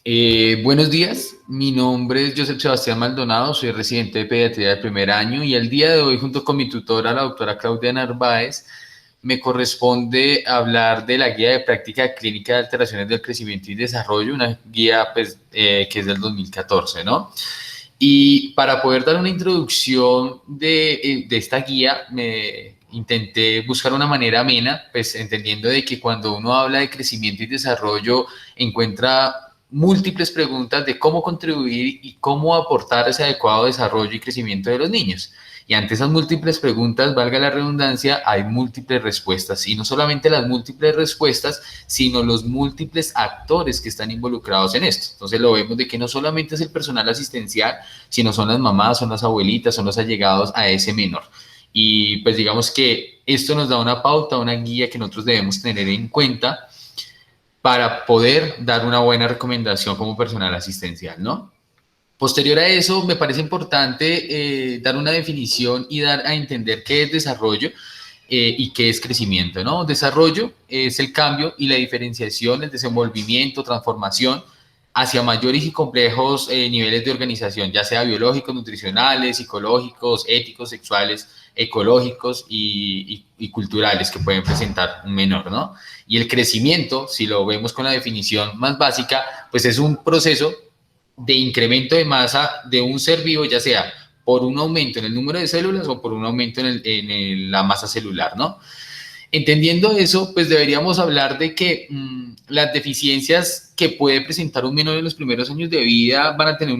Buenos días, mi nombre es Joseph Sebastián Maldonado, soy residente de pediatría de primer año y el día de hoy, junto con mi tutora, la doctora Claudia Narváez, me corresponde hablar de la guía de práctica clínica de alteraciones del crecimiento y desarrollo, una guía pues, que es del 2014, ¿no? Y para poder dar una introducción de esta guía, me intenté buscar una manera amena, pues entendiendo de que cuando uno habla de crecimiento y desarrollo, encuentra múltiples preguntas de cómo contribuir y cómo aportar ese adecuado desarrollo y crecimiento de los niños. Y ante esas múltiples preguntas, valga la redundancia, hay múltiples respuestas. Y no solamente las múltiples respuestas, sino los múltiples actores que están involucrados en esto. Entonces lo vemos de que no solamente es el personal asistencial, sino son las mamás, son las abuelitas, son los allegados a ese menor. Y pues digamos que esto nos da una pauta, una guía que nosotros debemos tener en cuenta para poder dar una buena recomendación como personal asistencial, ¿no? Posterior a eso, me parece importante dar una definición y dar a entender qué es desarrollo y qué es crecimiento, ¿no? Desarrollo es el cambio y la diferenciación, el desenvolvimiento, transformación hacia mayores y complejos niveles de organización, ya sea biológicos, nutricionales, psicológicos, éticos, sexuales, ecológicos y culturales que pueden presentar un menor, ¿no? Y el crecimiento, si lo vemos con la definición más básica, pues es un proceso de incremento de masa de un ser vivo, ya sea por un aumento en el número de células o por un aumento la masa celular, ¿no? Entendiendo eso, pues deberíamos hablar de que las deficiencias que puede presentar un menor en los primeros años de vida van a tener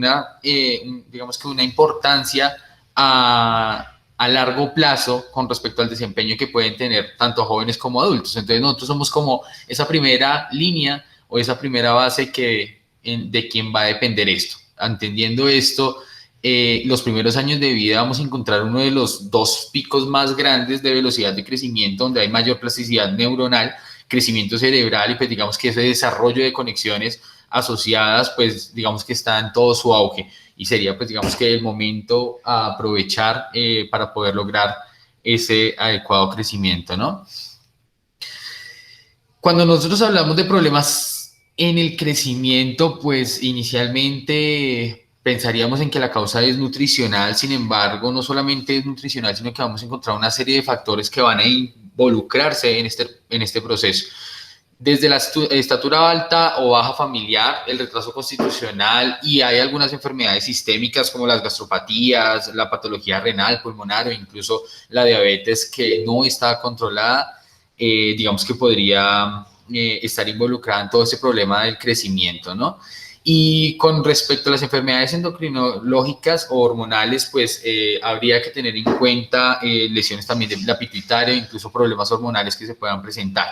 digamos que una importancia a largo plazo con respecto al desempeño que pueden tener tanto jóvenes como adultos. Entonces nosotros somos como esa primera línea o esa primera base de quien va a depender esto. Entendiendo esto, los primeros años de vida vamos a encontrar uno de los dos picos más grandes de velocidad de crecimiento, donde hay mayor plasticidad neuronal, crecimiento cerebral y pues digamos que ese desarrollo de conexiones asociadas, pues digamos que está en todo su auge y sería pues digamos que el momento a aprovechar para poder lograr ese adecuado crecimiento, ¿no? Cuando nosotros hablamos de problemas en el crecimiento, pues inicialmente pensaríamos en que la causa es nutricional, sin embargo, no solamente es nutricional, sino que vamos a encontrar una serie de factores que van a involucrarse en este proceso. Desde la estatura alta o baja familiar, el retraso constitucional y hay algunas enfermedades sistémicas como las gastropatías, la patología renal, pulmonar o incluso la diabetes que no está controlada, digamos que podría estar involucrada en todo ese problema del crecimiento, ¿no? Y con respecto a las enfermedades endocrinológicas o hormonales, pues habría que tener en cuenta lesiones también de la pituitaria, incluso problemas hormonales que se puedan presentar.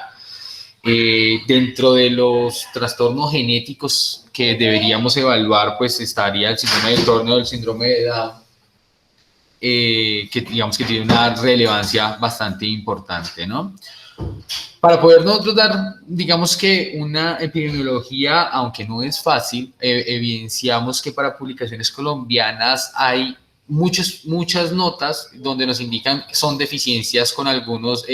Dentro de los trastornos genéticos que deberíamos evaluar, pues estaría el síndrome de Turner o el síndrome de Down, que digamos que tiene una relevancia bastante importante, ¿no? Para poder nosotros dar, digamos que una epidemiología, aunque no es fácil, evidenciamos que para publicaciones colombianas hay muchas notas donde nos indican que son deficiencias con algunos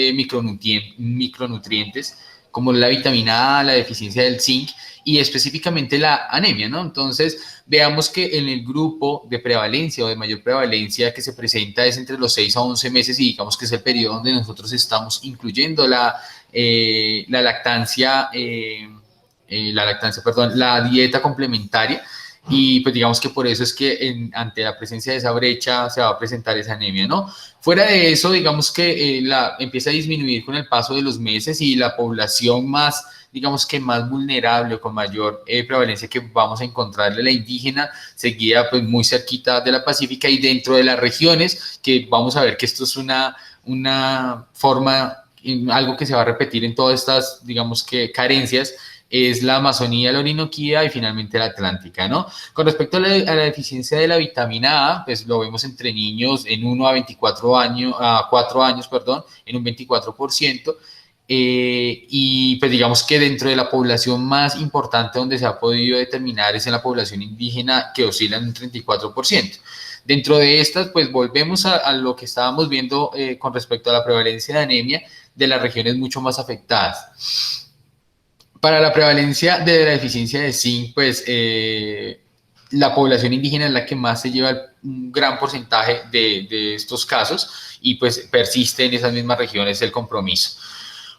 micronutrientes, como la vitamina A, la deficiencia del zinc y específicamente la anemia, ¿no? Entonces, veamos que en el grupo de prevalencia o de mayor prevalencia que se presenta es entre los 6 a 11 meses y digamos que es el periodo donde nosotros estamos incluyendo la dieta complementaria y pues digamos que por eso es que ante la presencia de esa brecha se va a presentar esa anemia, ¿no? Fuera de eso, digamos que empieza a disminuir con el paso de los meses y la población más, digamos que más vulnerable o con mayor prevalencia que vamos a encontrarle la indígena, seguida pues muy cerquita de la pacífica y dentro de las regiones, que vamos a ver que esto es una forma, algo que se va a repetir en todas estas, digamos que carencias, es la Amazonía, la Orinoquía y finalmente la Atlántica, ¿no? Con respecto a la deficiencia de la vitamina A, pues lo vemos entre niños en 1 a 24 años, a 4 años, perdón, en un 24%, y pues digamos que dentro de la población más importante donde se ha podido determinar es en la población indígena que oscila en un 34%. Dentro de estas, pues volvemos a lo que estábamos viendo con respecto a la prevalencia de anemia de las regiones mucho más afectadas. Para la prevalencia de la deficiencia de zinc, pues la población indígena es la que más se lleva un gran porcentaje de estos casos y pues persiste en esas mismas regiones el compromiso.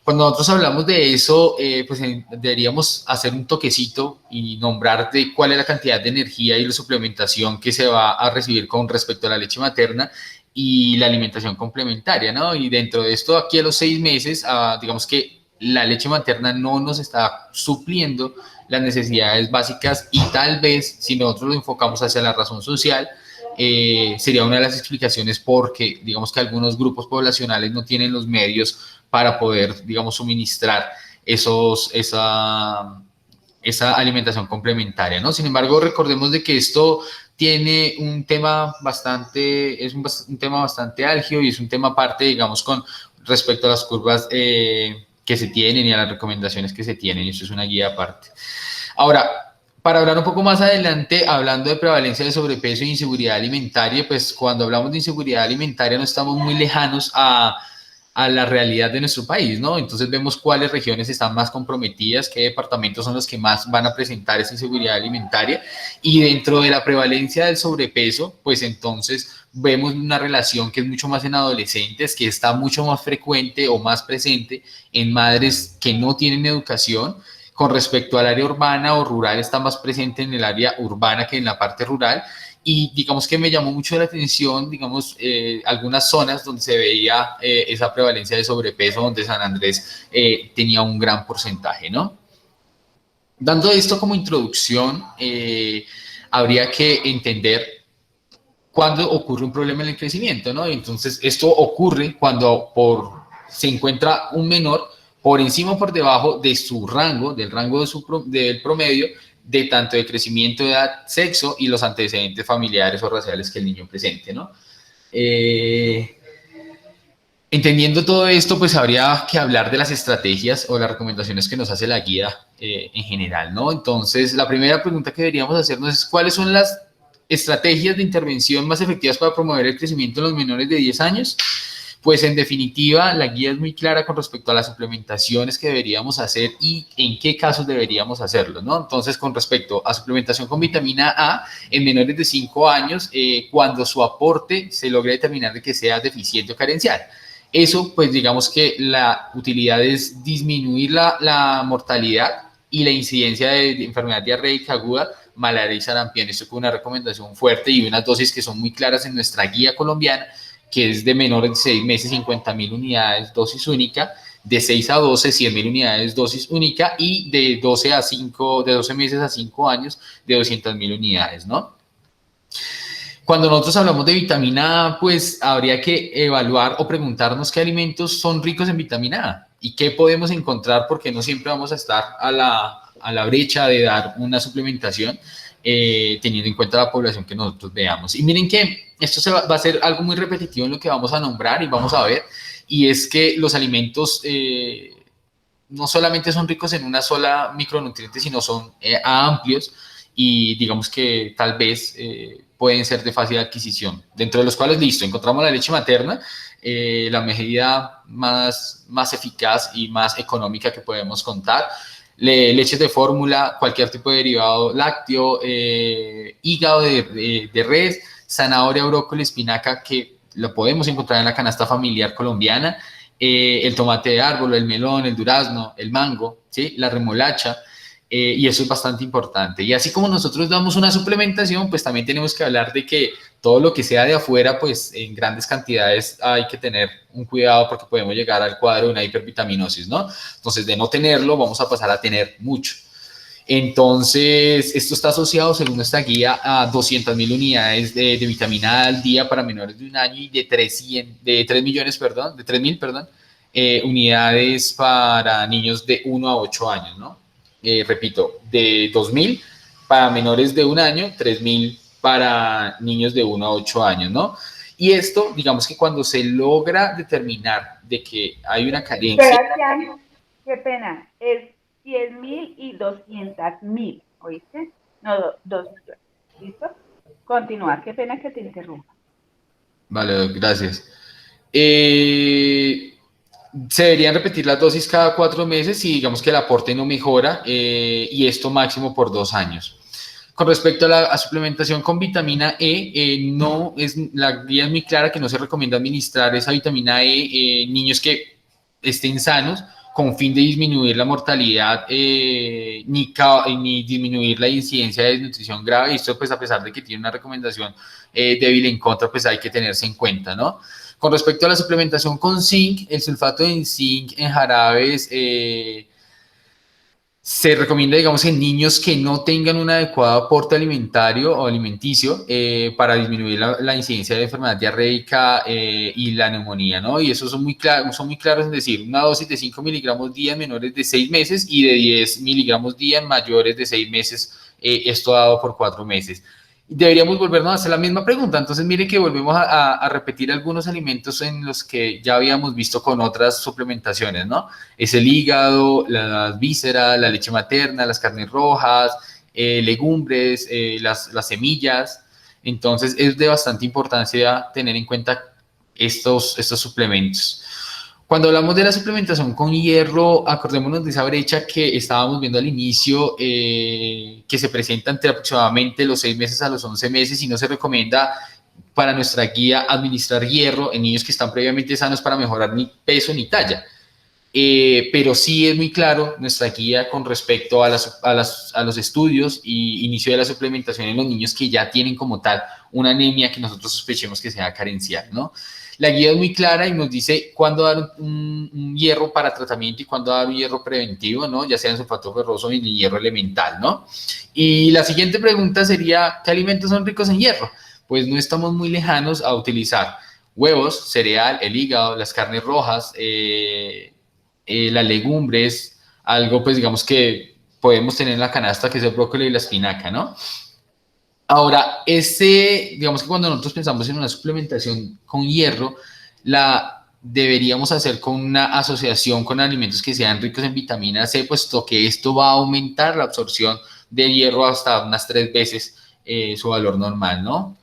Cuando nosotros hablamos de eso, pues deberíamos hacer un toquecito y nombrar de cuál es la cantidad de energía y la suplementación que se va a recibir con respecto a la leche materna y la alimentación complementaria, ¿no? Y dentro de esto, aquí a los 6 meses, digamos que la leche materna no nos está supliendo las necesidades básicas y tal vez si nosotros lo enfocamos hacia la razón social, sería una de las explicaciones porque digamos que algunos grupos poblacionales no tienen los medios para poder, digamos, suministrar esa alimentación complementaria, ¿no? Sin embargo, recordemos de que esto tiene un tema bastante, un tema bastante álgido y es un tema aparte, digamos, con respecto a las curvas que se tienen y a las recomendaciones que se tienen, y eso es una guía aparte. Ahora, para hablar un poco más adelante, hablando de prevalencia de sobrepeso e inseguridad alimentaria, pues cuando hablamos de inseguridad alimentaria no estamos muy lejanos a la realidad de nuestro país, ¿no? Entonces vemos cuáles regiones están más comprometidas, qué departamentos son los que más van a presentar esa inseguridad alimentaria y dentro de la prevalencia del sobrepeso, pues entonces vemos una relación que es mucho más en adolescentes, que está mucho más frecuente o más presente en madres que no tienen educación. Con respecto al área urbana o rural, está más presente en el área urbana que en la parte rural. Y digamos que me llamó mucho la atención, digamos, algunas zonas donde se veía esa prevalencia de sobrepeso, donde San Andrés tenía un gran porcentaje, ¿no? Dando esto como introducción, habría que entender cuándo ocurre un problema en el crecimiento, ¿no? Entonces, esto ocurre cuando se encuentra un menor por encima o por debajo de su rango, del rango del promedio, de tanto de crecimiento, edad, sexo y los antecedentes familiares o raciales que el niño presente, ¿no? Entendiendo todo esto, pues habría que hablar de las estrategias o las recomendaciones que nos hace la guía en general, ¿no? Entonces, la primera pregunta que deberíamos hacernos es cuáles son las estrategias de intervención más efectivas para promover el crecimiento en los menores de 10 años. Pues en definitiva, la guía es muy clara con respecto a las suplementaciones que deberíamos hacer y en qué casos deberíamos hacerlo, ¿no? Entonces, con respecto a suplementación con vitamina A en menores de 5 años, cuando su aporte se logre determinar de que sea deficiente o carencial. Eso, pues digamos que la utilidad es disminuir la mortalidad y la incidencia de enfermedad diarreica aguda, malaria y sarampión. Esto es una recomendación fuerte y unas dosis que son muy claras en nuestra guía colombiana, que es de menores de 6 meses, 50.000 unidades, dosis única, de 6 a 12, 100.000 unidades, dosis única, y de 12 meses a 5 años, de 200.000 unidades, ¿no? Cuando nosotros hablamos de vitamina A, pues habría que evaluar o preguntarnos qué alimentos son ricos en vitamina A y qué podemos encontrar, porque no siempre vamos a estar a la brecha de dar una suplementación, teniendo en cuenta la población que nosotros veamos. Y miren que esto va a ser algo muy repetitivo en lo que vamos a nombrar y vamos a ver, y es que los alimentos no solamente son ricos en una sola micronutriente, sino son amplios y digamos que tal vez pueden ser de fácil adquisición, dentro de los cuales, listo, encontramos la leche materna, la medida más eficaz y más económica que podemos contar, leches de fórmula, cualquier tipo de derivado lácteo, hígado de res, zanahoria, brócoli, espinaca, que lo podemos encontrar en la canasta familiar colombiana, el tomate de árbol, el melón, el durazno, el mango, ¿sí? La remolacha, y eso es bastante importante. Y así como nosotros damos una suplementación, pues también tenemos que hablar de que todo lo que sea de afuera, pues en grandes cantidades hay que tener un cuidado porque podemos llegar al cuadro de una hipervitaminosis, ¿no? Entonces, de no tenerlo, vamos a pasar a tener mucho. Entonces, esto está asociado, según esta guía, a 200.000 unidades de vitamina A al día para menores de un año y de 3 millones, perdón, de 3.000, perdón, unidades para niños de 1 a 8 años, ¿no? Repito, de 2.000 para menores de un año, 3.000 para niños de 1 a 8 años, ¿no? Y esto, digamos que cuando se logra determinar de que hay una carencia... Sebastián, qué pena, es 10.000 y 200.000, ¿oíste? No, 2 millones. ¿Listo? Continúa, qué pena que te interrumpa. Vale, gracias. Eh, Se deberían repetir las dosis cada 4 meses si digamos que el aporte no mejora y esto máximo por 2 años. Con respecto a la suplementación con vitamina E, no es, la guía es muy clara que no se recomienda administrar esa vitamina E en niños que estén sanos con fin de disminuir la mortalidad ni disminuir la incidencia de desnutrición grave. Y esto pues a pesar de que tiene una recomendación débil en contra, pues hay que tenerse en cuenta, ¿no? Con respecto a la suplementación con zinc, el sulfato de zinc en jarabes se recomienda, digamos, en niños que no tengan un adecuado aporte alimentario o alimenticio para disminuir la incidencia de enfermedad diarreica y la neumonía, ¿no? Y eso son muy claros en decir, una dosis de 5 miligramos día en menores de 6 meses y de 10 miligramos día en mayores de 6 meses, esto dado por 4 meses. Deberíamos volvernos a hacer la misma pregunta. Entonces, mire que volvemos a repetir algunos alimentos en los que ya habíamos visto con otras suplementaciones, ¿no? Es el hígado, las vísceras, la leche materna, las carnes rojas, legumbres, las semillas. Entonces, es de bastante importancia tener en cuenta estos suplementos. Cuando hablamos de la suplementación con hierro, acordémonos de esa brecha que estábamos viendo al inicio, que se presenta entre aproximadamente los 6 meses a los 11 meses y no se recomienda para nuestra guía administrar hierro en niños que están previamente sanos para mejorar ni peso ni talla. Pero sí es muy claro nuestra guía con respecto a los estudios y inicio de la suplementación en los niños que ya tienen como tal una anemia que nosotros sospechemos que sea carencial, ¿no? La guía es muy clara y nos dice cuándo dar un hierro para tratamiento y cuándo dar un hierro preventivo, ¿no? Ya sea en sulfato ferroso o en hierro elemental, ¿no? Y la siguiente pregunta sería, ¿qué alimentos son ricos en hierro? Pues no estamos muy lejanos a utilizar huevos, cereal, el hígado, las carnes rojas, las legumbres, algo pues digamos que podemos tener en la canasta que es el brócoli y la espinaca, ¿no? Ahora, digamos que cuando nosotros pensamos en una suplementación con hierro, la deberíamos hacer con una asociación con alimentos que sean ricos en vitamina C, puesto que esto va a aumentar la absorción de hierro hasta unas 3 veces su valor normal, ¿no?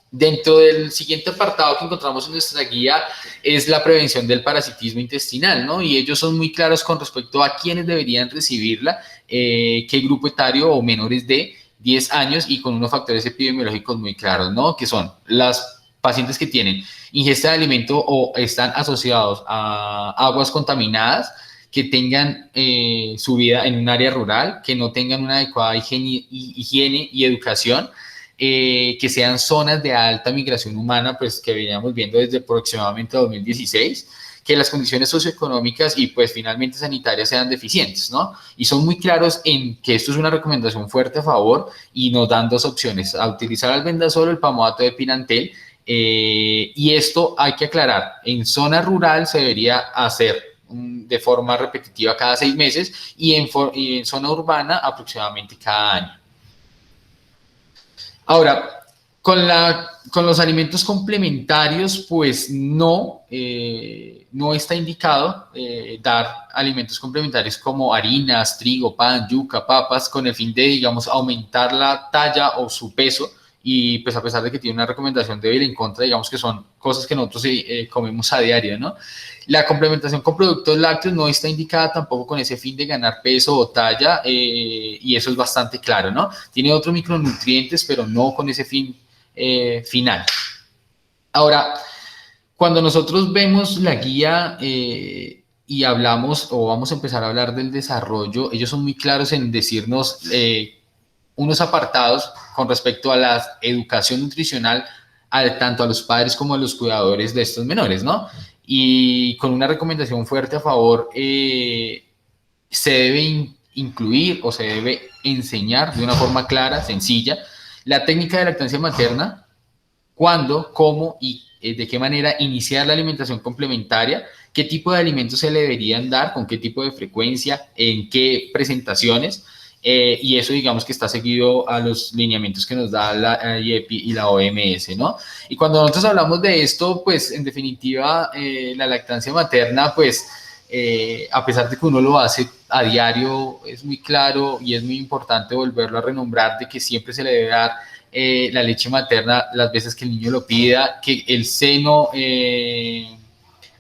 Dentro del siguiente apartado que encontramos en nuestra guía es la prevención del parasitismo intestinal, ¿no? Y ellos son muy claros con respecto a quiénes deberían recibirla, qué grupo etario o menores de 10 años y con unos factores epidemiológicos muy claros, ¿no? Que son las pacientes que tienen ingesta de alimento o están asociados a aguas contaminadas, que tengan su vida en un área rural, que no tengan una adecuada higiene y educación, que sean zonas de alta migración humana, pues que veníamos viendo desde aproximadamente 2016, que las condiciones socioeconómicas y pues finalmente sanitarias sean deficientes, ¿no? Y son muy claros en que esto es una recomendación fuerte a favor y nos dan dos opciones, a utilizar albendazol o el pamato de Pinantel, y esto hay que aclarar, en zona rural se debería hacer de forma repetitiva cada 6 meses y en zona urbana aproximadamente cada año. Ahora, con los alimentos complementarios, pues no está indicado dar alimentos complementarios como harinas, trigo, pan, yuca, papas, con el fin de, digamos, aumentar la talla o su peso. Y pues a pesar de que tiene una recomendación débil en contra, digamos que son cosas que nosotros comemos a diario, ¿no? La complementación con productos lácteos no está indicada tampoco con ese fin de ganar peso o talla, y eso es bastante claro, ¿no? Tiene otros micronutrientes, pero no con ese fin final. Ahora, cuando nosotros vemos la guía y hablamos o vamos a empezar a hablar del desarrollo, ellos son muy claros en decirnos unos apartados con respecto a la educación nutricional tanto a los padres como a los cuidadores de estos menores, ¿no? Y con una recomendación fuerte a favor, se debe incluir o se debe enseñar de una forma clara, sencilla, la técnica de lactancia materna, cuándo, cómo y de qué manera iniciar la alimentación complementaria, qué tipo de alimentos se le deberían dar, con qué tipo de frecuencia, en qué presentaciones, y eso digamos que está seguido a los lineamientos que nos da la IEPI y la OMS, ¿no? Y cuando nosotros hablamos de esto, pues en definitiva la lactancia materna, pues a pesar de que uno lo hace a diario, es muy claro y es muy importante volverlo a renombrar de que siempre se le debe dar la leche materna las veces que el niño lo pida, que el seno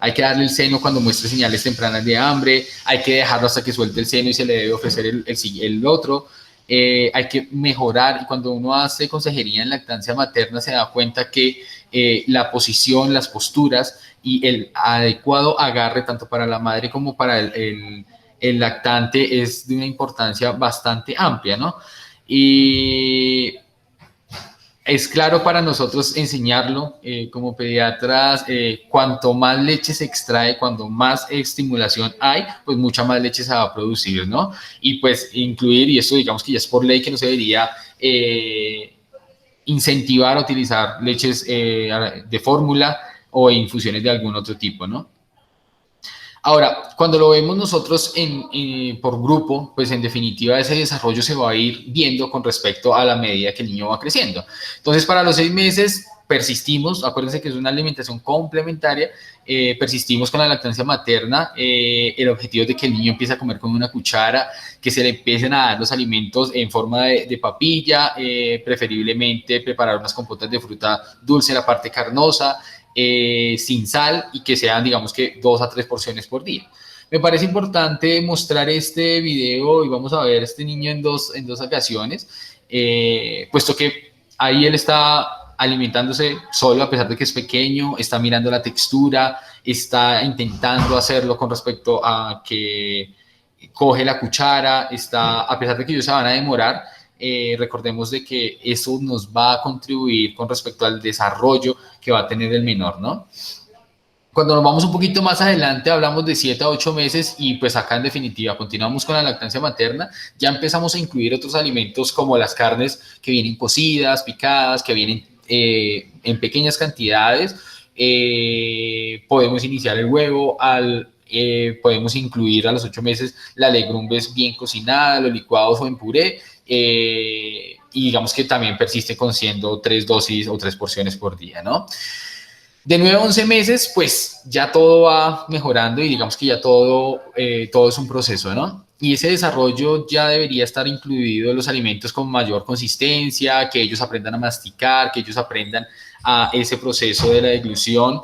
hay que darle el seno cuando muestre señales tempranas de hambre, hay que dejarlo hasta que suelte el seno y se le debe ofrecer el otro. Hay que mejorar, y cuando uno hace consejería en lactancia materna se da cuenta que la posición, las posturas y el adecuado agarre tanto para la madre como para el lactante es de una importancia bastante amplia, ¿no? Y es claro para nosotros enseñarlo como pediatras, cuanto más leche se extrae, cuanto más estimulación hay, pues mucha más leche se va a producir, ¿no? Y pues incluir, y esto digamos que ya es por ley que no se debería incentivar a utilizar leches de fórmula o infusiones de algún otro tipo, ¿no? Ahora, cuando lo vemos nosotros por grupo, pues en definitiva ese desarrollo se va a ir viendo con respecto a la medida que el niño va creciendo. Entonces, para los 6 meses persistimos, acuérdense que es una alimentación complementaria, persistimos con la lactancia materna, el objetivo es de que el niño empiece a comer con una cuchara, que se le empiecen a dar los alimentos en forma de papilla, preferiblemente preparar unas compotas de fruta dulce, la parte carnosa, sin sal, y que sean, digamos que 2 a 3 porciones por día. Me parece importante mostrar este video y vamos a ver a este niño en dos ocasiones, puesto que ahí él está alimentándose solo a pesar de que es pequeño, está mirando la textura, está intentando hacerlo con respecto a que coge la cuchara, está, a pesar de que ellos se van a demorar, recordemos de que eso nos va a contribuir con respecto al desarrollo que va a tener el menor, ¿no? Cuando nos vamos un poquito más adelante, hablamos de 7 a 8 meses y pues acá en definitiva continuamos con la lactancia materna, ya empezamos a incluir otros alimentos como las carnes que vienen cocidas, picadas, que vienen en pequeñas cantidades, podemos iniciar el huevo, podemos incluir a los 8 meses las legumbres bien cocinadas, los licuados o en puré, y digamos que también persiste con siendo 3 dosis o 3 porciones por día, ¿no? De 9 a 11 meses, pues ya todo va mejorando y digamos que ya todo es un proceso, ¿no? Y ese desarrollo ya debería estar incluido en los alimentos con mayor consistencia, que ellos aprendan a masticar, que ellos aprendan a ese proceso de la deglución,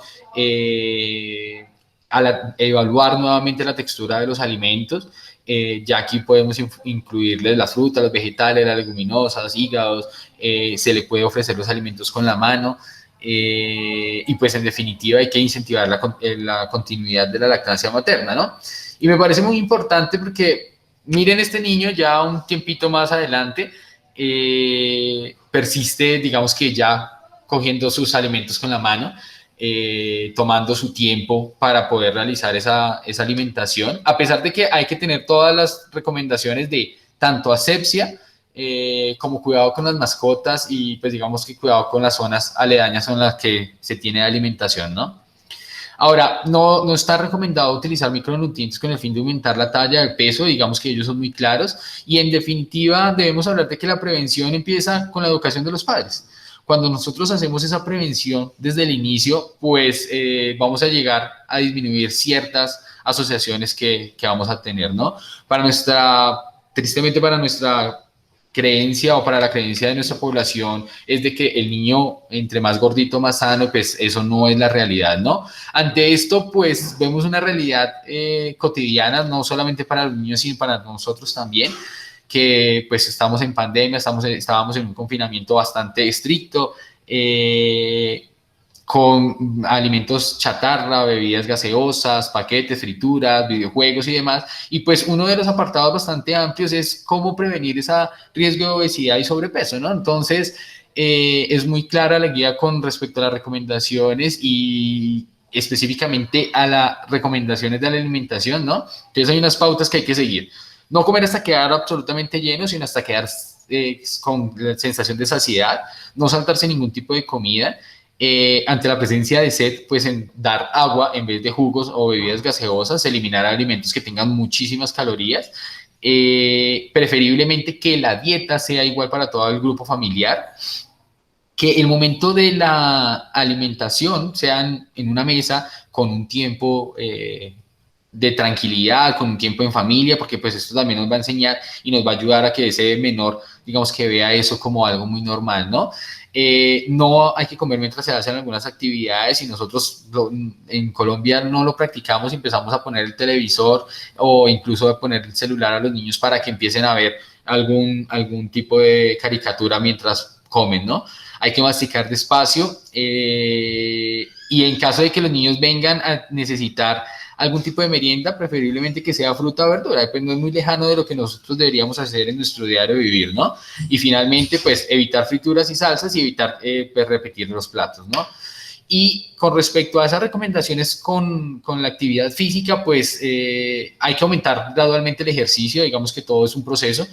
evaluar nuevamente la textura de los alimentos. Ya aquí podemos incluirles las frutas, los vegetales, las leguminosas, hígados, se le puede ofrecer los alimentos con la mano. Y pues en definitiva hay que incentivar la continuidad de la lactancia materna, ¿no? Y me parece muy importante porque miren este niño ya un tiempito más adelante, persiste, digamos que ya cogiendo sus alimentos con la mano, tomando su tiempo para poder realizar esa alimentación, a pesar de que hay que tener todas las recomendaciones de tanto asepsia, como cuidado con las mascotas y pues digamos que cuidado con las zonas aledañas en las que se tiene alimentación, ¿no? Ahora, no está recomendado utilizar micronutrientes con el fin de aumentar la talla, el peso, digamos que ellos son muy claros, y en definitiva debemos hablar de que la prevención empieza con la educación de los padres. Cuando nosotros hacemos esa prevención desde el inicio, pues vamos a llegar a disminuir ciertas asociaciones que vamos a tener, ¿no? Tristemente para nuestra creencia o para la creencia de nuestra población es de que el niño entre más gordito, más sano, pues eso no es la realidad, ¿no? Ante esto, pues vemos una realidad cotidiana, no solamente para los niños, sino para nosotros también, que pues estamos en pandemia, estábamos en un confinamiento bastante estricto, con alimentos chatarra, bebidas gaseosas, paquetes, frituras, videojuegos y demás. Y pues uno de los apartados bastante amplios es cómo prevenir ese riesgo de obesidad y sobrepeso, ¿no? Entonces, es muy clara la guía con respecto a las recomendaciones y específicamente a las recomendaciones de la alimentación, ¿no? Entonces hay unas pautas que hay que seguir. No comer hasta quedar absolutamente lleno, sino hasta quedar con la sensación de saciedad, no saltarse ningún tipo de comida. Ante la presencia de sed, pues en dar agua en vez de jugos o bebidas gaseosas, eliminar alimentos que tengan muchísimas calorías, preferiblemente que la dieta sea igual para todo el grupo familiar, que el momento de la alimentación sea en una mesa con un tiempo de tranquilidad, con un tiempo en familia, porque pues esto también nos va a enseñar y nos va a ayudar a que ese menor digamos que vea eso como algo muy normal, ¿no? No hay que comer mientras se hacen algunas actividades y nosotros en Colombia no lo practicamos y empezamos a poner el televisor o incluso a poner el celular a los niños para que empiecen a ver algún tipo de caricatura mientras comen, ¿no? Hay que masticar despacio y en caso de que los niños vengan a necesitar algún tipo de merienda, preferiblemente que sea fruta o verdura, pues no es muy lejano de lo que nosotros deberíamos hacer en nuestro diario vivir, ¿no? Y finalmente, pues evitar frituras y salsas y evitar pues, repetir los platos, ¿no? Y con respecto a esas recomendaciones con la actividad física, pues hay que aumentar gradualmente el ejercicio, digamos que todo es un proceso,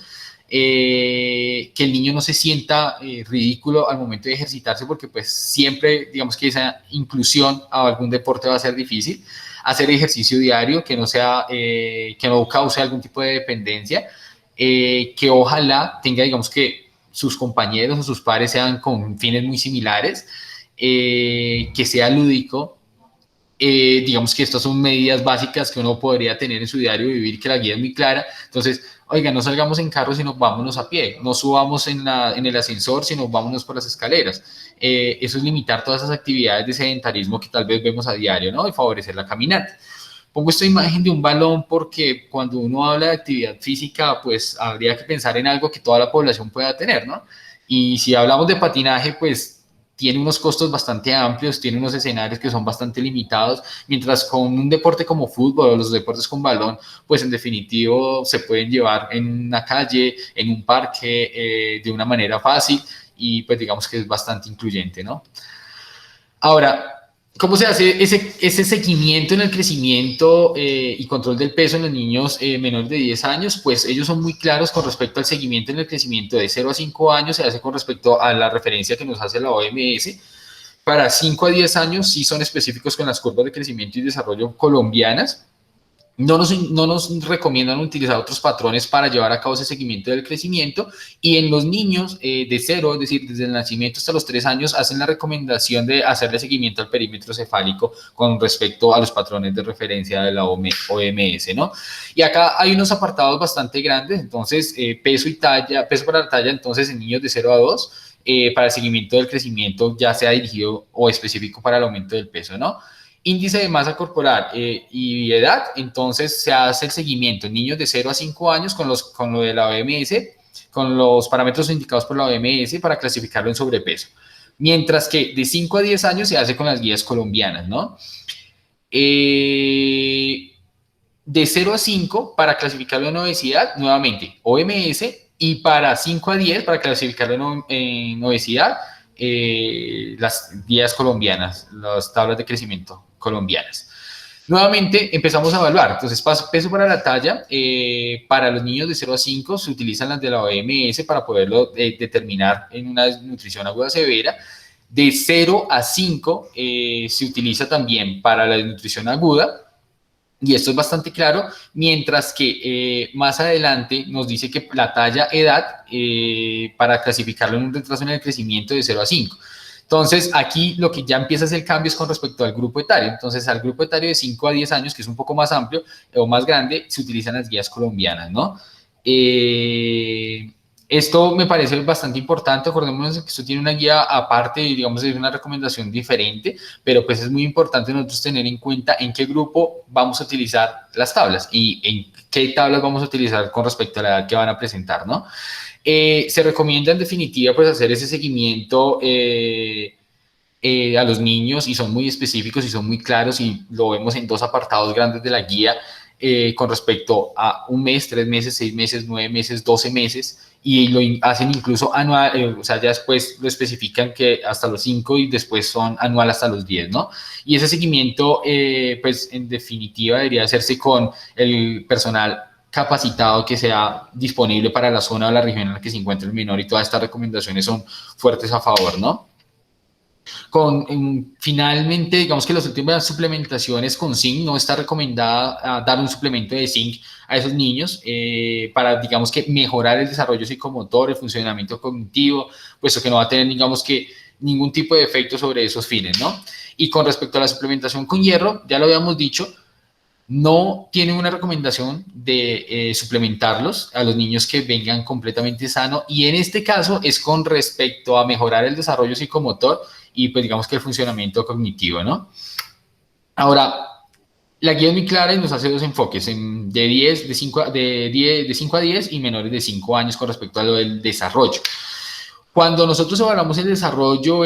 que el niño no se sienta ridículo al momento de ejercitarse, porque pues siempre, digamos que esa inclusión a algún deporte va a ser difícil. Hacer ejercicio diario, que no sea, que no cause algún tipo de dependencia, que ojalá tenga, digamos que sus compañeros o sus pares sean con fines muy similares, que sea lúdico. Digamos que estas son medidas básicas que uno podría tener en su diario vivir, que la guía es muy clara. Entonces, oiga, no salgamos en carro, sino vámonos a pie, no subamos en el ascensor, sino vámonos por las escaleras. Eso es limitar todas esas actividades de sedentarismo que tal vez vemos a diario, ¿no? Y favorecer la caminata. Pongo esta imagen de un balón porque cuando uno habla de actividad física, pues habría que pensar en algo que toda la población pueda tener, ¿no? Y si hablamos de patinaje, pues tiene unos costos bastante amplios, tiene unos escenarios que son bastante limitados, mientras con un deporte como fútbol o los deportes con balón, pues en definitivo se pueden llevar en una calle, en un parque, de una manera fácil y pues digamos que es bastante incluyente, ¿no? Ahora, ¿cómo se hace ese seguimiento en el crecimiento y control del peso en los niños menores de 10 años? Pues ellos son muy claros con respecto al seguimiento en el crecimiento de 0 a 5 años, se hace con respecto a la referencia que nos hace la OMS. Para 5 a 10 años sí son específicos con las curvas de crecimiento y desarrollo colombianas. No nos recomiendan utilizar otros patrones para llevar a cabo ese seguimiento del crecimiento y en los niños de 0, es decir, desde el nacimiento hasta los 3 años, hacen la recomendación de hacerle seguimiento al perímetro cefálico con respecto a los patrones de referencia de la OMS, ¿no? Y acá hay unos apartados bastante grandes, entonces peso y talla, peso para la talla, entonces en niños de 0 a 2, para el seguimiento del crecimiento ya sea dirigido o específico para el aumento del peso, ¿no? Índice de masa corporal y edad, entonces se hace el seguimiento en niños de 0 a 5 años con lo de la OMS, con los parámetros indicados por la OMS para clasificarlo en sobrepeso. Mientras que de 5 a 10 años se hace con las guías colombianas, ¿no? De 0 a 5 para clasificarlo en obesidad, nuevamente OMS, y para 5 a 10 para clasificarlo en obesidad, las guías colombianas, las tablas de crecimiento colombianas. Nuevamente empezamos a evaluar, entonces peso para la talla, para los niños de 0 a 5 se utilizan las de la OMS para poderlo determinar en una desnutrición aguda severa. De 0 a 5 se utiliza también para la desnutrición aguda, y esto es bastante claro, mientras que más adelante nos dice que la talla edad para clasificarlo en un retraso en el crecimiento de 0 a 5. Entonces, aquí lo que ya empieza a hacer cambios con respecto al grupo etario. Entonces, al grupo etario de 5 a 10 años, que es un poco más amplio o más grande, se utilizan las guías colombianas, ¿no? Esto me parece bastante importante. Acordémonos que esto tiene una guía aparte, digamos, es una recomendación diferente, pero pues es muy importante nosotros tener en cuenta en qué grupo vamos a utilizar las tablas y en qué tablas vamos a utilizar con respecto a la edad que van a presentar, ¿no? Se recomienda en definitiva pues hacer ese seguimiento a los niños y son muy específicos y son muy claros y lo vemos en dos apartados grandes de la guía con respecto a un mes, 3 meses, 6 meses, 9 meses, 12 meses y lo hacen incluso anual, o sea, ya después lo especifican que hasta los 5 y después son anual hasta los 10, ¿no? Y ese seguimiento, pues en definitiva debería hacerse con el personal capacitado que sea disponible para la zona o la región en la que se encuentra el menor y todas estas recomendaciones son fuertes a favor, ¿no? Finalmente, digamos que las últimas suplementaciones con zinc no está recomendada dar un suplemento de zinc a esos niños para, digamos que mejorar el desarrollo psicomotor, el funcionamiento cognitivo, puesto que no va a tener, digamos que ningún tipo de efecto sobre esos fines, ¿no? Y con respecto a la suplementación con hierro, ya lo habíamos dicho, no tiene una recomendación de suplementarlos a los niños que vengan completamente sanos, y en este caso es con respecto a mejorar el desarrollo psicomotor y pues digamos que el funcionamiento cognitivo, ¿no? Ahora, la guía es muy clara y nos hace dos enfoques, de 10, de 5 de 5 a 10 y menores de 5 años con respecto a lo del desarrollo. Cuando nosotros evaluamos el desarrollo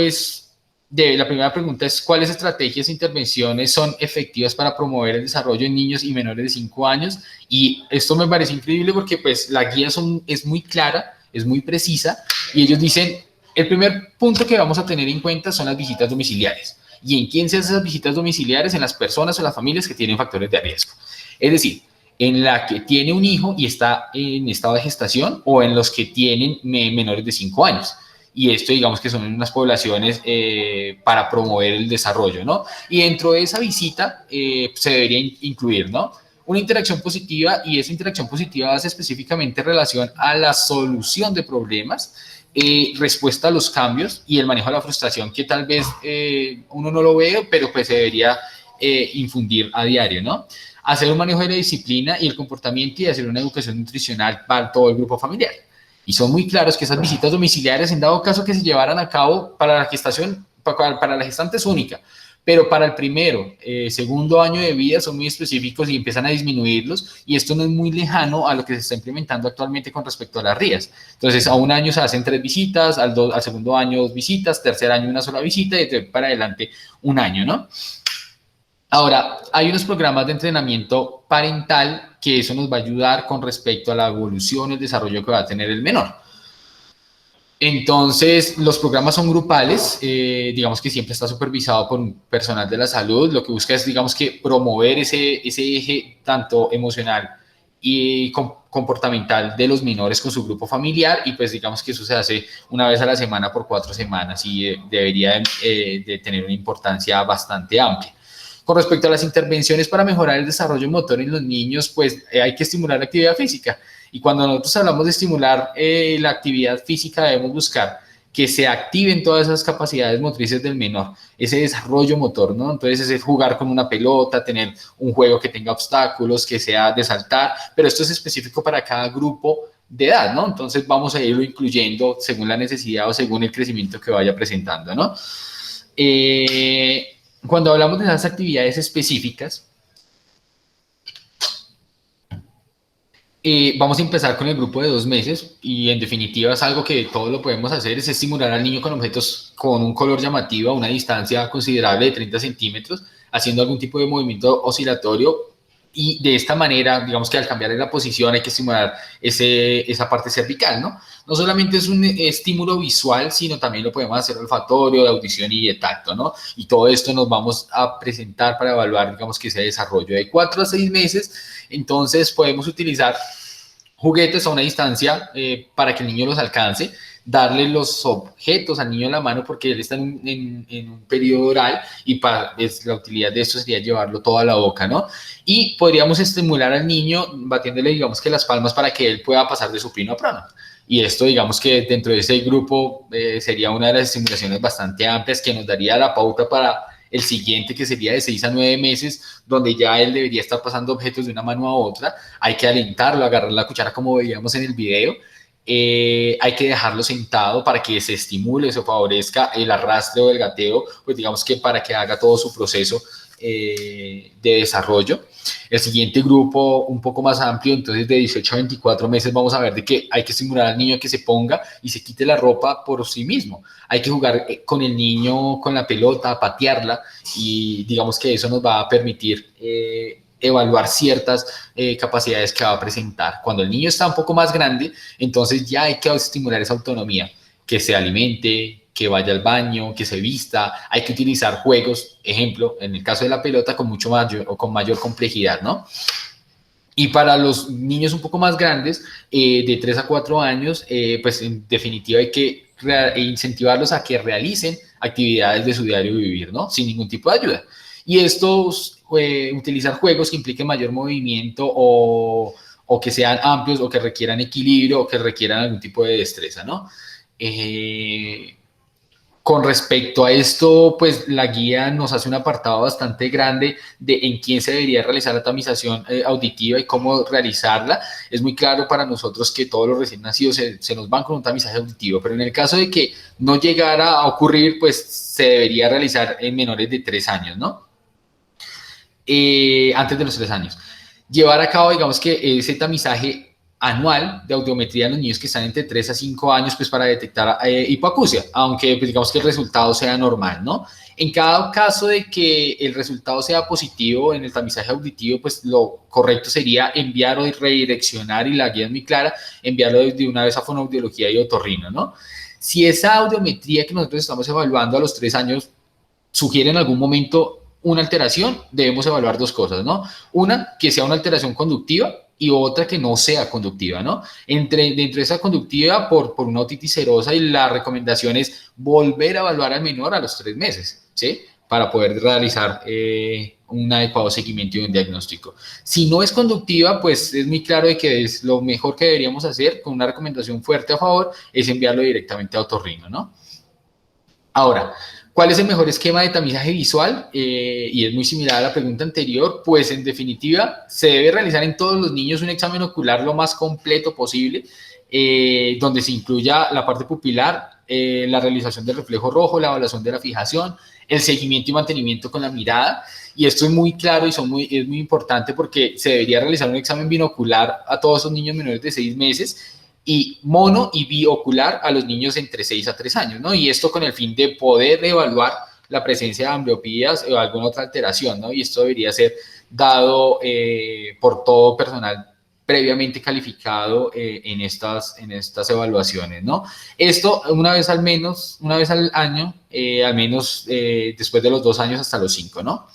la primera pregunta es cuáles estrategias e intervenciones son efectivas para promover el desarrollo en niños y menores de 5 años, y esto me parece increíble porque pues la guía es muy clara, es muy precisa, y ellos dicen, el primer punto que vamos a tener en cuenta son las visitas domiciliares. ¿Y en quién se hacen esas visitas domiciliares? En las personas o las familias que tienen factores de riesgo. Es decir, en la que tiene un hijo y está en estado de gestación, o en los que tienen menores de 5 años. Y esto digamos que son unas poblaciones para promover el desarrollo, ¿no? Y dentro de esa visita se debería incluir, ¿no? Una interacción positiva, y esa interacción positiva hace específicamente relación a la solución de problemas, respuesta a los cambios y el manejo de la frustración, que tal vez uno no lo ve, pero pues se debería infundir a diario, ¿no? Hacer un manejo de la disciplina y el comportamiento, y hacer una educación nutricional para todo el grupo familiar. Y son muy claros que esas visitas domiciliares, en dado caso que se llevaran a cabo para la gestación, para la gestante es única, pero para el primero, segundo año de vida son muy específicos y empiezan a disminuirlos, y esto no es muy lejano a lo que se está implementando actualmente con respecto a las RIAs. Entonces, a un año se hacen 3 visitas, al segundo año 2 visitas, tercer año una sola visita, y de para adelante un año, ¿no? Ahora, hay unos programas de entrenamiento parental que eso nos va a ayudar con respecto a la evolución y el desarrollo que va a tener el menor. Entonces, los programas son grupales, digamos que siempre está supervisado por un personal de la salud. Lo que busca es, digamos que, promover ese eje tanto emocional y comportamental de los menores con su grupo familiar, y pues digamos que eso se hace una vez a la semana por 4 semanas, y debería de tener una importancia bastante amplia. Con respecto a las intervenciones para mejorar el desarrollo motor en los niños, pues hay que estimular la actividad física. Y cuando nosotros hablamos de estimular la actividad física, debemos buscar que se activen todas esas capacidades motrices del menor, ese desarrollo motor, ¿no? Entonces, es jugar con una pelota, tener un juego que tenga obstáculos, que sea de saltar, pero esto es específico para cada grupo de edad, ¿no? Entonces, vamos a irlo incluyendo según la necesidad o según el crecimiento que vaya presentando, ¿no? Cuando hablamos de esas actividades específicas, vamos a empezar con el grupo de 2 meses, y en definitiva es algo que todos lo podemos hacer, es estimular al niño con objetos con un color llamativo a una distancia considerable de 30 centímetros, haciendo algún tipo de movimiento oscilatorio, y de esta manera, digamos que al cambiar la posición hay que estimular esa parte cervical, ¿no? No solamente es un estímulo visual, sino también lo podemos hacer olfatorio, de audición y de tacto, ¿no? Y todo esto nos vamos a presentar para evaluar, digamos que ese desarrollo de 4 a 6 meses. Entonces podemos utilizar juguetes a una distancia para que el niño los alcance, darle los objetos al niño en la mano porque él está en un periodo oral, y la utilidad de esto sería llevarlo todo a la boca, ¿no? Y podríamos estimular al niño batiéndole, digamos que las palmas, para que él pueda pasar de supino a prono. Y esto, digamos que dentro de ese grupo sería una de las estimulaciones bastante amplias que nos daría la pauta para el siguiente, que sería de 6 a 9 meses, donde ya él debería estar pasando objetos de una mano a otra. Hay que alentarlo, agarrar la cuchara como veíamos en el video. Hay que dejarlo sentado para que se estimule, se favorezca el arrastre o el gateo, pues digamos que para que haga todo su proceso de desarrollo. El siguiente grupo, un poco más amplio, entonces de 18 a 24 meses, vamos a ver de que hay que estimular al niño a que se ponga y se quite la ropa por sí mismo. Hay que jugar con el niño, con la pelota, patearla, y digamos que eso nos va a permitir evaluar ciertas capacidades que va a presentar. Cuando el niño está un poco más grande, entonces ya hay que estimular esa autonomía, que se alimente, que vaya al baño, que se vista. Hay que utilizar juegos, ejemplo, en el caso de la pelota, con mucho mayor o con mayor complejidad, ¿no? Y para los niños un poco más grandes, de 3 a 4 años, pues en definitiva hay que incentivarlos a que realicen actividades de su diario vivir, ¿no? Sin ningún tipo de ayuda. Y estos, utilizar juegos que impliquen mayor movimiento, o que sean amplios, o que requieran equilibrio, o que requieran algún tipo de destreza, ¿no? Con respecto a esto, pues la guía nos hace un apartado bastante grande de en quién se debería realizar la tamización auditiva y cómo realizarla. Es muy claro para nosotros que todos los recién nacidos se nos van con un tamizaje auditivo, pero en el caso de que no llegara a ocurrir, pues se debería realizar en menores de 3 años, ¿no? Antes de los 3 años. Llevar a cabo, digamos que ese tamizaje anual de audiometría en los niños que están entre 3 a 5 años, pues para detectar hipoacusia, aunque pues, digamos que el resultado sea normal, ¿no? En cada caso de que el resultado sea positivo en el tamizaje auditivo, pues lo correcto sería enviar o redireccionar, y la guía es muy clara, enviarlo de una vez a fonoaudiología y otorrino, ¿no? Si esa audiometría que nosotros estamos evaluando a los 3 años sugiere en algún momento una alteración, debemos evaluar dos cosas, ¿no? Una, que sea una alteración conductiva y otra que no sea conductiva, ¿no? Dentro de esa conductiva, por una otitis serosa, y la recomendación es volver a evaluar al menor a los 3 meses, ¿sí? Para poder realizar un adecuado seguimiento y un diagnóstico. Si no es conductiva, pues es muy claro de que es lo mejor que deberíamos hacer, con una recomendación fuerte a favor, es enviarlo directamente a otorrino, ¿no? Ahora, ¿cuál es el mejor esquema de tamizaje visual? Y es muy similar a la pregunta anterior, pues en definitiva se debe realizar en todos los niños un examen ocular lo más completo posible, donde se incluya la parte pupilar, la realización del reflejo rojo, la evaluación de la fijación, el seguimiento y mantenimiento con la mirada. Y esto es muy claro y es muy importante porque se debería realizar un examen binocular a todos esos niños menores de 6 meses, y mono y biocular a los niños entre 6 a 3 años, ¿no? Y esto con el fin de poder evaluar la presencia de ambliopías o alguna otra alteración, ¿no? Y esto debería ser dado por todo personal previamente calificado en estas evaluaciones, ¿no? Esto una vez al año, al menos después de los 2 años hasta los 5, ¿no?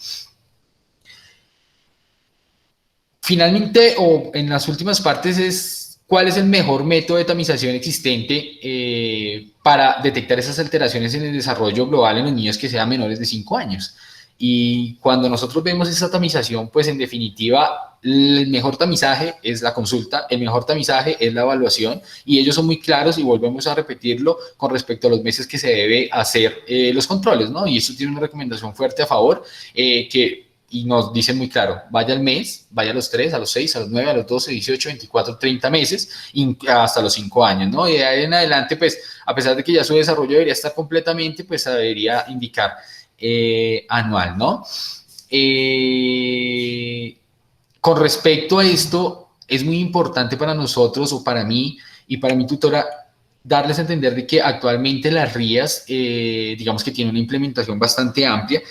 Finalmente, o en las últimas partes, es cuál es el mejor método de tamización existente para detectar esas alteraciones en el desarrollo global en los niños que sean menores de 5 años. Y cuando nosotros vemos esa tamización, pues en definitiva, el mejor tamizaje es la consulta, el mejor tamizaje es la evaluación, y ellos son muy claros y volvemos a repetirlo con respecto a los meses que se debe hacer los controles, ¿no? Y esto tiene una recomendación fuerte a favor, y nos dicen muy claro, vaya al mes, vaya a los 3, a los 6, a los 9, a los 12, 18, 24, 30 meses, hasta los 5 años, ¿no? Y de ahí en adelante, pues, a pesar de que ya su desarrollo debería estar completamente, pues, debería indicar anual, ¿no? Con respecto a esto, es muy importante para nosotros, o para mí y para mi tutora, darles a entender de que actualmente las RIAs, digamos que tienen una implementación bastante amplia,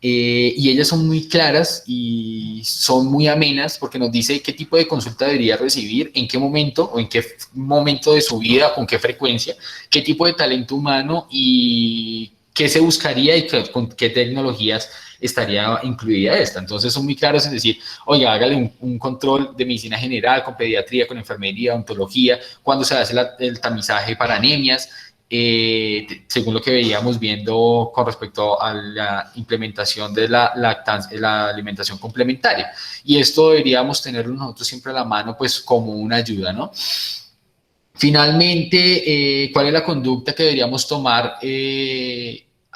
y ellas son muy claras y son muy amenas, porque nos dice qué tipo de consulta debería recibir, en qué momento o en qué momento de su vida, con qué frecuencia, qué tipo de talento humano y qué se buscaría y con qué tecnologías estaría incluida esta. Entonces son muy claros en decir, oiga, hágale un control de medicina general, con pediatría, con enfermería, odontología, cuando se hace el tamizaje para anemias, según lo que veíamos viendo con respecto a la implementación de la lactancia, la alimentación complementaria. Y esto deberíamos tenerlo nosotros siempre a la mano, pues como una ayuda, ¿no? Finalmente, ¿cuál es la conducta que deberíamos tomar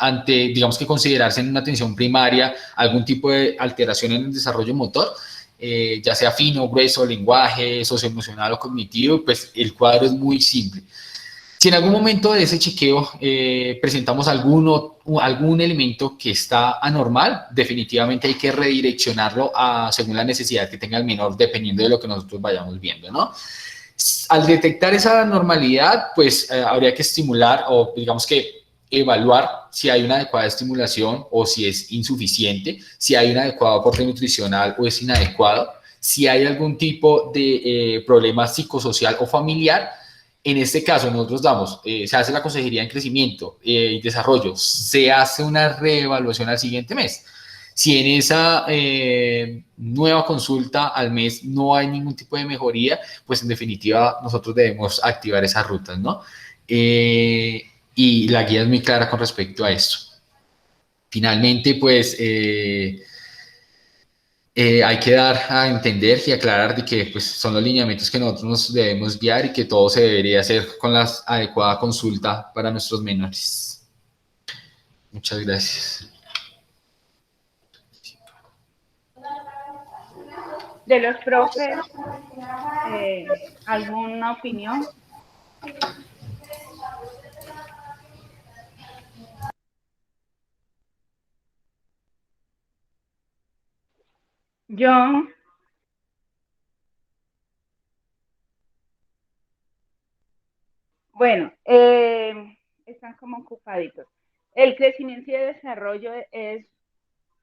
ante, digamos que considerarse en una atención primaria algún tipo de alteración en el desarrollo motor? Ya sea fino, grueso, lenguaje, socioemocional o cognitivo, pues el cuadro es muy simple. Si en algún momento de ese chequeo presentamos algún elemento que está anormal, definitivamente hay que redireccionarlo según la necesidad que tenga el menor, dependiendo de lo que nosotros vayamos viendo, ¿no? Al detectar esa anormalidad, pues habría que estimular, o digamos que evaluar si hay una adecuada estimulación o si es insuficiente, si hay un adecuado aporte nutricional o es inadecuado, si hay algún tipo de problema psicosocial o familiar. En este caso, nosotros se hace la consejería en crecimiento y desarrollo, se hace una reevaluación al siguiente mes. Si en esa nueva consulta al mes no hay ningún tipo de mejoría, pues en definitiva nosotros debemos activar esas rutas, ¿no? Y la guía es muy clara con respecto a esto. Finalmente, pues hay que dar a entender y aclarar de que pues, son los lineamientos que nosotros nos debemos guiar, y que todo se debería hacer con la adecuada consulta para nuestros menores. Muchas gracias. De los profes, ¿alguna opinión? Yo, bueno, están como ocupaditos. El crecimiento y el desarrollo es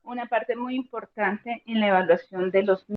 una parte muy importante en la evaluación de los